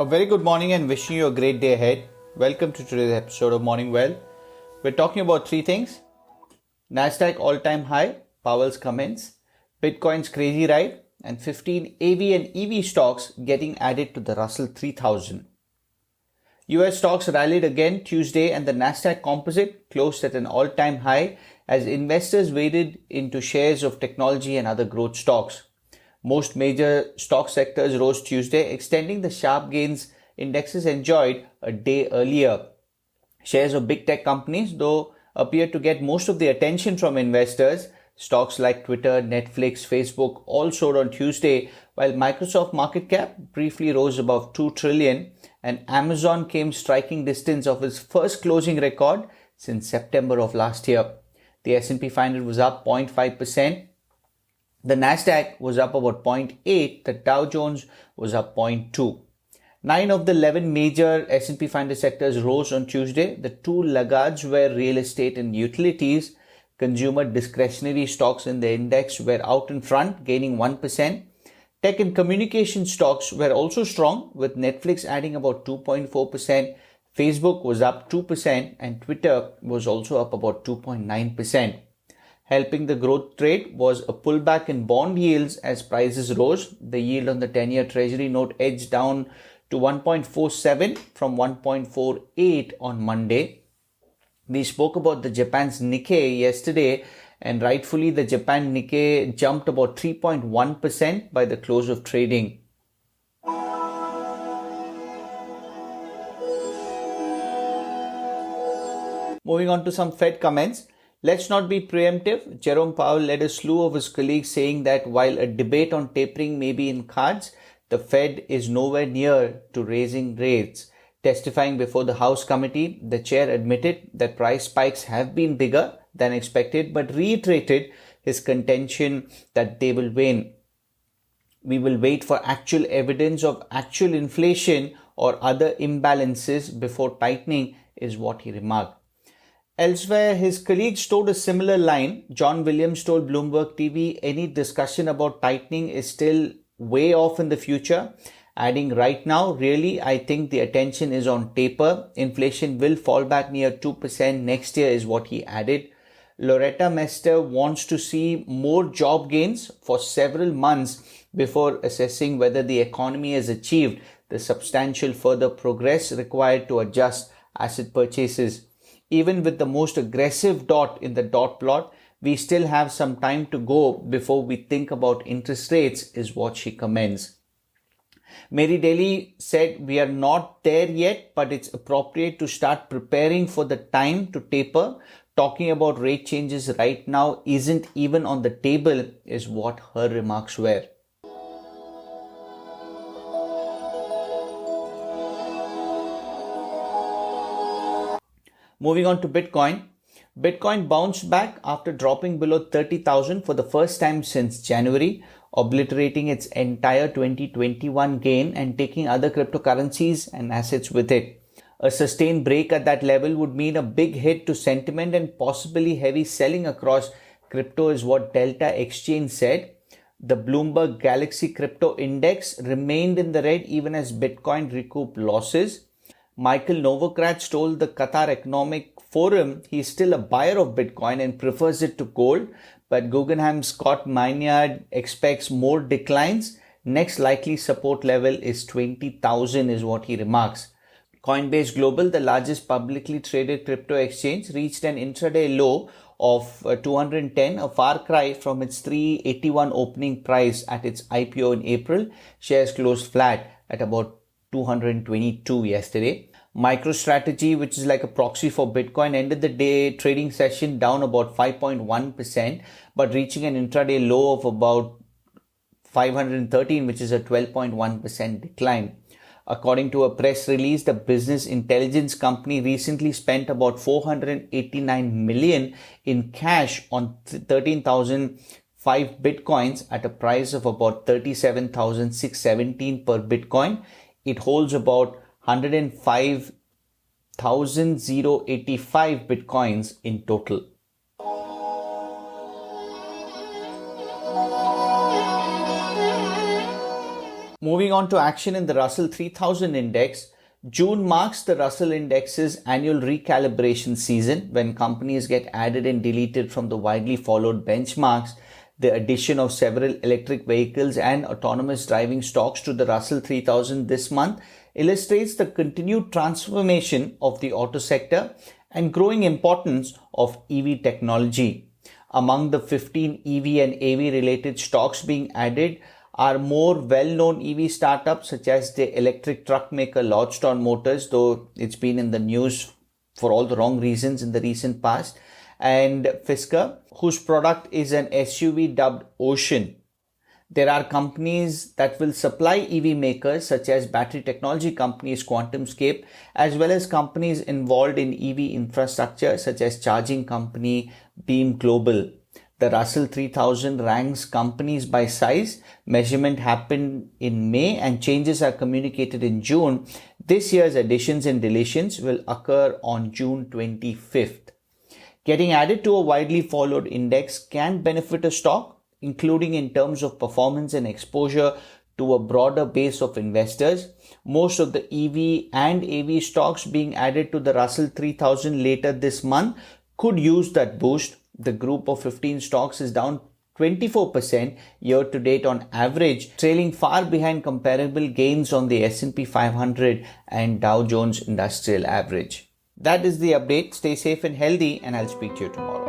very good morning and wishing you a great day ahead. Welcome to today's episode of Morning Well. We're talking about three things: Nasdaq all-time high, Powell's comments, Bitcoin's crazy ride, and 15 AV and EV stocks getting added to the Russell 3000. US stocks rallied again Tuesday and the Nasdaq Composite closed at an all-time high as investors waded into shares of technology and other growth stocks. Most major stock sectors rose Tuesday, extending the sharp gains indexes enjoyed a day earlier. Shares of big tech companies, though, appeared to get most of the attention from investors. Stocks like Twitter, Netflix, Facebook all soared on Tuesday, while Microsoft market cap briefly rose above $2 trillion and Amazon came striking distance of its first closing record since September of last year. The S&P 500 was up 0.5%. The Nasdaq was up about 0.8%. The Dow Jones was up 0.2%. 9 of the 11 major S&P 500 sectors rose on Tuesday. The two laggards were real estate and utilities. Consumer discretionary stocks in the index were out in front, gaining 1%. Tech and communication stocks were also strong, with Netflix adding about 2.4%. Facebook was up 2% and Twitter was also up about 2.9%. Helping the growth trade was a pullback in bond yields as prices rose. The yield on the 10-year Treasury note edged down to 1.47 from 1.48 on Monday. We spoke about the Japan's Nikkei yesterday, and rightfully the Japan Nikkei jumped about 3.1% by the close of trading. Moving on to some Fed comments. Let's not be preemptive. Jerome Powell led a slew of his colleagues saying that while a debate on tapering may be in cards, the Fed is nowhere near to raising rates. Testifying before the House committee, the chair admitted that price spikes have been bigger than expected, but reiterated his contention that they will wane. We will wait for actual evidence of actual inflation or other imbalances before tightening, is what he remarked. Elsewhere, his colleagues toed a similar line. John Williams told Bloomberg TV any discussion about tightening is still way off in the future, adding, right now, really, I think the attention is on taper. Inflation will fall back near 2% next year, is what he added. Loretta Mester wants to see more job gains for several months before assessing whether the economy has achieved the substantial further progress required to adjust asset purchases. Even with the most aggressive dot in the dot plot, we still have some time to go before we think about interest rates, is what she comments. Mary Daly said, we are not there yet, but it's appropriate to start preparing for the time to taper. Talking about rate changes right now isn't even on the table, is what her remarks were. Moving on to Bitcoin. Bitcoin bounced back after dropping below 30,000 for the first time since January, obliterating its entire 2021 gain and taking other cryptocurrencies and assets with it. A sustained break at that level would mean a big hit to sentiment and possibly heavy selling across crypto, is what Delta Exchange said. The Bloomberg Galaxy Crypto Index remained in the red even as Bitcoin recouped losses. Michael Novogratz told the Qatar Economic Forum he's still a buyer of Bitcoin and prefers it to gold, but Guggenheim Scott Maynard expects more declines. Next likely support level is 20,000, is what he remarks. Coinbase Global, the largest publicly traded crypto exchange, reached an intraday low of 210, a far cry from its 381 opening price at its IPO in April. Shares closed flat at about 222 yesterday. MicroStrategy, which is like a proxy for Bitcoin, ended the day trading session down about 5.1%, but reaching an intraday low of about 513, which is a 12.1% decline. According to a press release, the business intelligence company recently spent about 489 million in cash on 13,005 Bitcoins at a price of about 37,617 per Bitcoin. It holds about 105,085 Bitcoins in total. Moving on to action in the Russell 3000 index, June marks the Russell Index's annual recalibration season when companies get added and deleted from the widely followed benchmarks. The addition of several electric vehicles and autonomous driving stocks to the Russell 3000 this month illustrates the continued transformation of the auto sector and growing importance of EV technology. Among the 15 EV and AV related stocks being added are more well-known EV startups such as the electric truck maker Lordstown Motors, though it's been in the news for all the wrong reasons in the recent past, and Fisker, whose product is an SUV dubbed Ocean. There are companies that will supply EV makers such as battery technology companies QuantumScape, as well as companies involved in EV infrastructure such as charging company Beam Global. The Russell 3000 ranks companies by size. Measurement happened in May and changes are communicated in June. This year's additions and deletions will occur on June 25th. Getting added to a widely followed index can benefit a stock, including in terms of performance and exposure to a broader base of investors. Most of the EV and AV stocks being added to the Russell 3000 later this month could use that boost. The group of 15 stocks is down 24% year to date on average, trailing far behind comparable gains on the S&P 500 and Dow Jones Industrial Average. That is the update. Stay safe and healthy, and I'll speak to you tomorrow.